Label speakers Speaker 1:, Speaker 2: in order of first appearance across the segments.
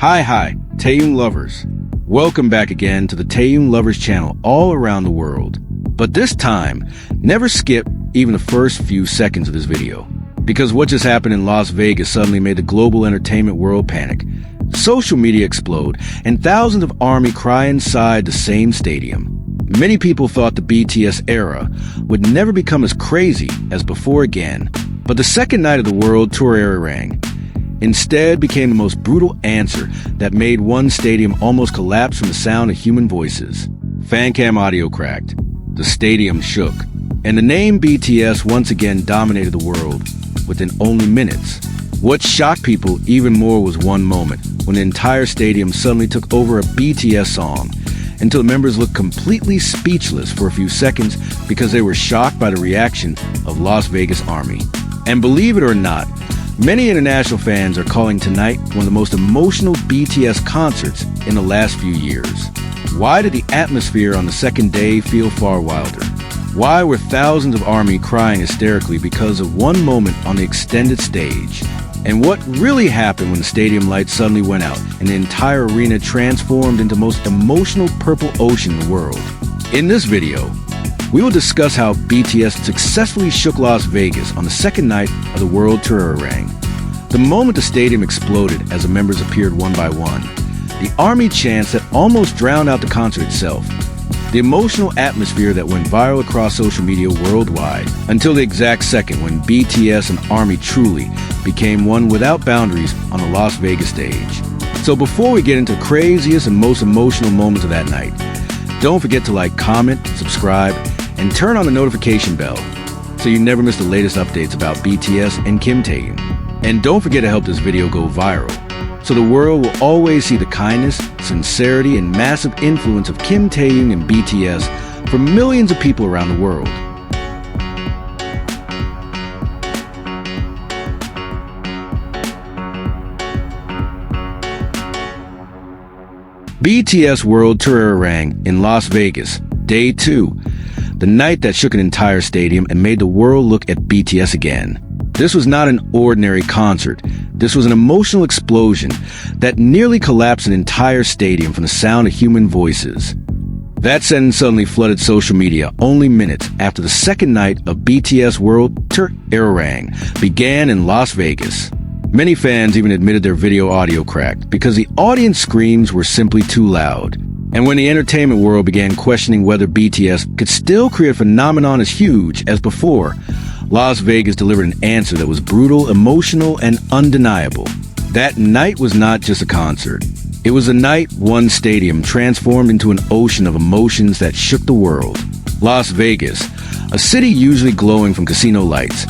Speaker 1: Hi, Taehyung lovers. Welcome back again to the Taehyung Lovers channel all around the world. But this time, never skip even the first few seconds of this video. Because what just happened in Las Vegas suddenly made the global entertainment world panic. Social media explode, and thousands of ARMY cry inside the same stadium. Many people thought the BTS era would never become as crazy as before again. But the second night of the World Tour ARIRANG instead became the most brutal answer that made one stadium almost collapse from the sound of human voices. Fancam audio cracked, the stadium shook, and the name BTS once again dominated the world within only minutes. What shocked people even more was one moment when the entire stadium suddenly took over a BTS song until the members looked completely speechless for a few seconds because they were shocked by the reaction of Las Vegas ARMY. And believe it or not, many international fans are calling tonight one of the most emotional BTS concerts in the last few years. Why did the atmosphere on the second day feel far wilder? Why were thousands of ARMY crying hysterically because of one moment on the extended stage? And what really happened when the stadium lights suddenly went out and the entire arena transformed into the most emotional purple ocean in the world? In this video, we will discuss how BTS successfully shook Las Vegas on the second night of the World Tour ARIRANG. The moment the stadium exploded as the members appeared one by one, the ARMY chants that almost drowned out the concert itself, the emotional atmosphere that went viral across social media worldwide, until the exact second when BTS and ARMY truly became one without boundaries on the Las Vegas stage. So before we get into the craziest and most emotional moments of that night, don't forget to like, comment, subscribe, and turn on the notification bell so you never miss the latest updates about BTS and Kim Taehyung. And don't forget to help this video go viral so the world will always see the kindness, sincerity, and massive influence of Kim Taehyung and BTS for millions of people around the world. BTS World Tour ARIRANG in Las Vegas, Day 2. The night that shook an entire stadium and made the world look at BTS again. This was not an ordinary concert. This was an emotional explosion that nearly collapsed an entire stadium from the sound of human voices. That sentence suddenly flooded social media only minutes after the second night of BTS World Tour ARIRANG began in Las Vegas. Many fans even admitted their video audio cracked because the audience screams were simply too loud. And when the entertainment world began questioning whether BTS could still create a phenomenon as huge as before, Las Vegas delivered an answer that was brutal, emotional, and undeniable. That night was not just a concert. It was a night one stadium transformed into an ocean of emotions that shook the world. Las Vegas, a city usually glowing from casino lights,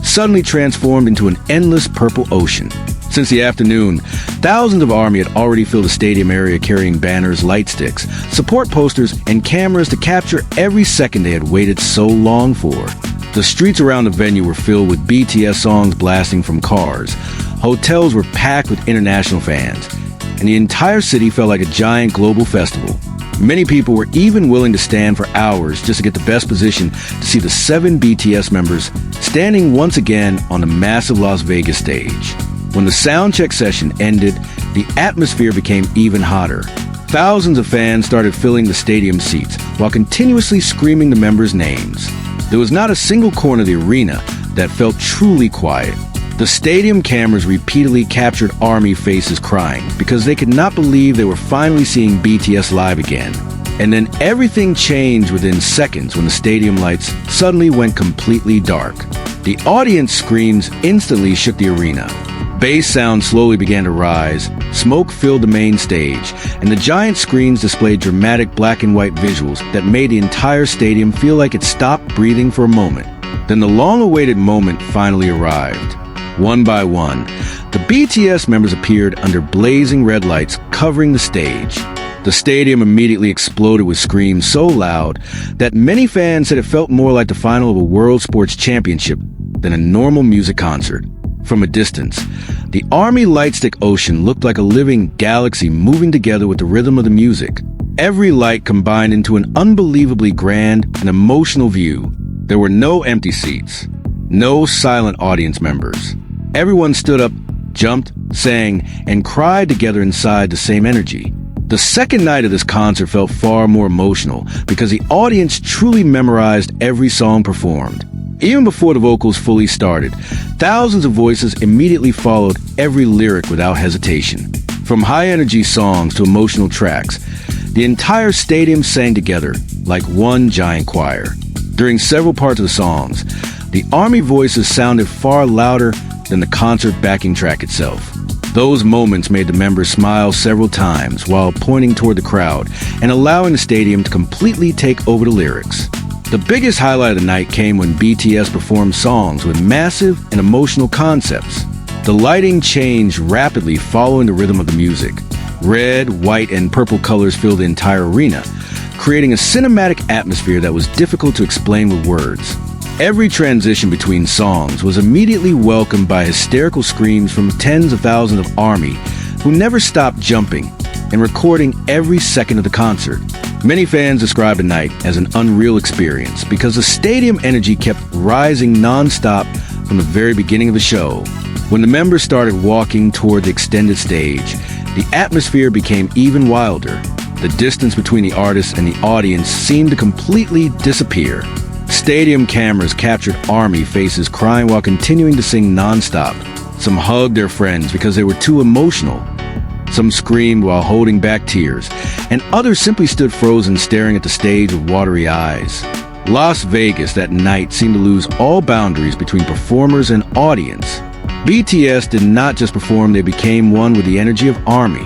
Speaker 1: suddenly transformed into an endless purple ocean. Since the afternoon, thousands of ARMY had already filled the stadium area carrying banners, light sticks, support posters, and cameras to capture every second they had waited so long for. The streets around the venue were filled with BTS songs blasting from cars. Hotels were packed with international fans, and the entire city felt like a giant global festival. Many people were even willing to stand for hours just to get the best position to see the 7 BTS members standing once again on the massive Las Vegas stage. When the soundcheck session ended, the atmosphere became even hotter. Thousands of fans started filling the stadium seats while continuously screaming the members' names. There was not a single corner of the arena that felt truly quiet. The stadium cameras repeatedly captured ARMY faces crying because they could not believe they were finally seeing BTS live again. And then everything changed within seconds when the stadium lights suddenly went completely dark. The audience screams instantly shook the arena. Bass sound slowly began to rise, smoke filled the main stage, and the giant screens displayed dramatic black and white visuals that made the entire stadium feel like it stopped breathing for a moment. Then the long-awaited moment finally arrived. One by one, the BTS members appeared under blazing red lights covering the stage. The stadium immediately exploded with screams so loud that many fans said it felt more like the final of a World Sports Championship than a normal music concert. From a distance, the ARMY lightstick ocean looked like a living galaxy moving together with the rhythm of the music. Every light combined into an unbelievably grand and emotional view. There were no empty seats, no silent audience members. Everyone stood up jumped, sang, and cried together inside the same energy. The second night of this concert felt far more emotional because the audience truly memorized every song performed. Even before the vocals fully started, thousands of voices immediately followed every lyric without hesitation. From high-energy songs to emotional tracks, the entire stadium sang together like one giant choir. During several parts of the songs, the ARMY voices sounded far louder than the concert backing track itself. Those moments made the members smile several times while pointing toward the crowd and allowing the stadium to completely take over the lyrics. The biggest highlight of the night came when BTS performed songs with massive and emotional concepts. The lighting changed rapidly following the rhythm of the music. Red, white, and purple colors filled the entire arena, creating a cinematic atmosphere that was difficult to explain with words. Every transition between songs was immediately welcomed by hysterical screams from tens of thousands of ARMY who never stopped jumping and recording every second of the concert. Many fans described the night as an unreal experience because the stadium energy kept rising non-stop from the very beginning of the show. When the members started walking toward the extended stage, the atmosphere became even wilder. The distance between the artists and the audience seemed to completely disappear. Stadium cameras captured ARMY faces crying while continuing to sing non-stop. Some hugged their friends because they were too emotional. Some screamed while holding back tears, and others simply stood frozen staring at the stage with watery eyes. Las Vegas that night seemed to lose all boundaries between performers and audience. BTS did not just perform, they became one with the energy of ARMY.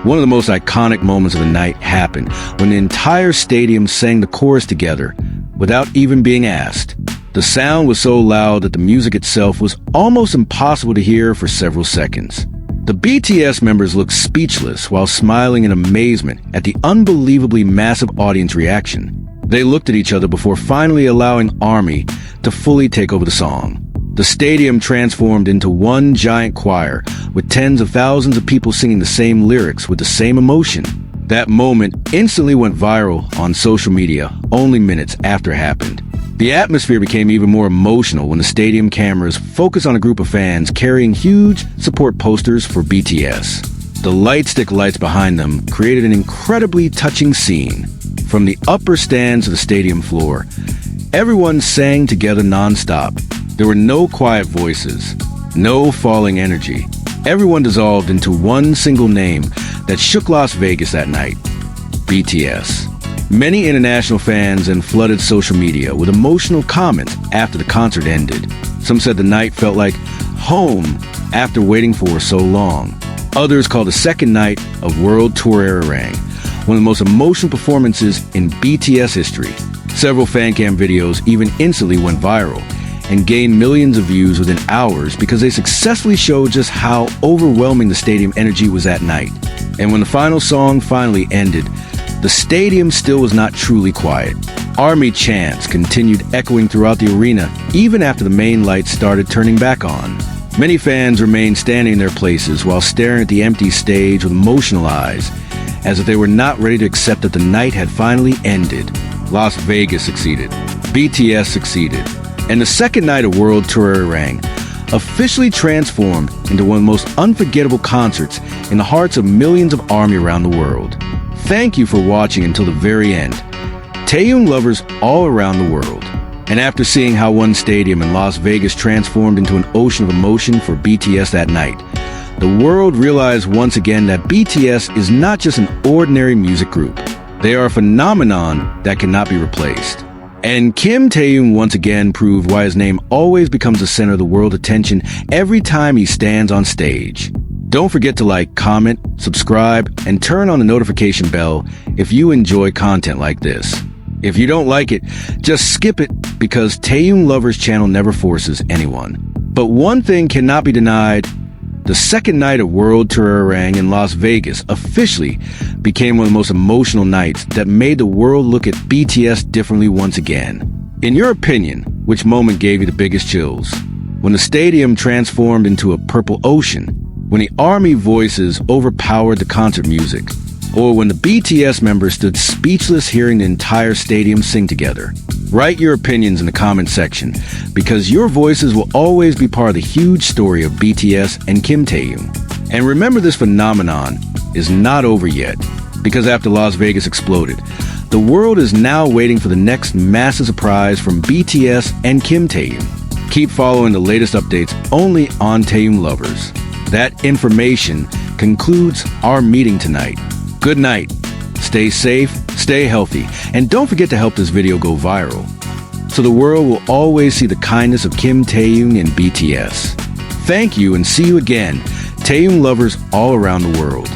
Speaker 1: One of the most iconic moments of the night happened when the entire stadium sang the chorus together without even being asked. The sound was so loud that the music itself was almost impossible to hear for several seconds. The BTS members looked speechless while smiling in amazement at the unbelievably massive audience reaction. They looked at each other before finally allowing ARMY to fully take over the song. The stadium transformed into one giant choir with tens of thousands of people singing the same lyrics with the same emotion. That moment instantly went viral on social media only minutes after it happened. The atmosphere became even more emotional when the stadium cameras focused on a group of fans carrying huge support posters for BTS. The light stick lights behind them created an incredibly touching scene. From the upper stands of the stadium floor, everyone sang together non-stop. There were no quiet voices, no falling energy. Everyone dissolved into one single name that shook Las Vegas that night: BTS. Many international fans then flooded social media with emotional comments after the concert ended. Some said the night felt like home after waiting for so long. Others called the second night of World Tour ARIRANG one of the most emotional performances in BTS history. Several fancam videos even instantly went viral and gained millions of views within hours because they successfully showed just how overwhelming the stadium energy was that night. And when the final song finally ended, the stadium still was not truly quiet. ARMY chants continued echoing throughout the arena even after the main lights started turning back on. Many fans remained standing in their places while staring at the empty stage with emotional eyes, as if they were not ready to accept that the night had finally ended. Las Vegas succeeded. BTS succeeded. And the second night of World Tour ARIRANG officially transformed into one of the most unforgettable concerts in the hearts of millions of ARMY around the world. Thank you for watching until the very end. Taehyung lovers all around the world. And after seeing how one stadium in Las Vegas transformed into an ocean of emotion for BTS that night, the world realized once again that BTS is not just an ordinary music group. They are a phenomenon that cannot be replaced. And Kim Taehyung once again proved why his name always becomes the center of the world's attention every time he stands on stage. Don't forget to like, comment, subscribe, and turn on the notification bell if you enjoy content like this. If you don't like it, just skip it because Taehyung Lovers channel never forces anyone. But one thing cannot be denied: the second night of World Tour ARIRANG in Las Vegas officially became one of the most emotional nights that made the world look at BTS differently once again. In your opinion, which moment gave you the biggest chills? When the stadium transformed into a purple ocean? When the ARMY voices overpowered the concert music? Or when the BTS members stood speechless hearing the entire stadium sing together? Write your opinions in the comment section, because your voices will always be part of the huge story of BTS and Kim Taehyung. And remember, this phenomenon is not over yet, because after Las Vegas exploded, the world is now waiting for the next massive surprise from BTS and Kim Taehyung. Keep following the latest updates only on Taehyung Lovers. That information concludes our meeting tonight. Good night. Stay safe, stay healthy, and don't forget to help this video go viral, so the world will always see the kindness of Kim Taehyung and BTS. Thank you, and see you again, Taehyung Lovers all around the world.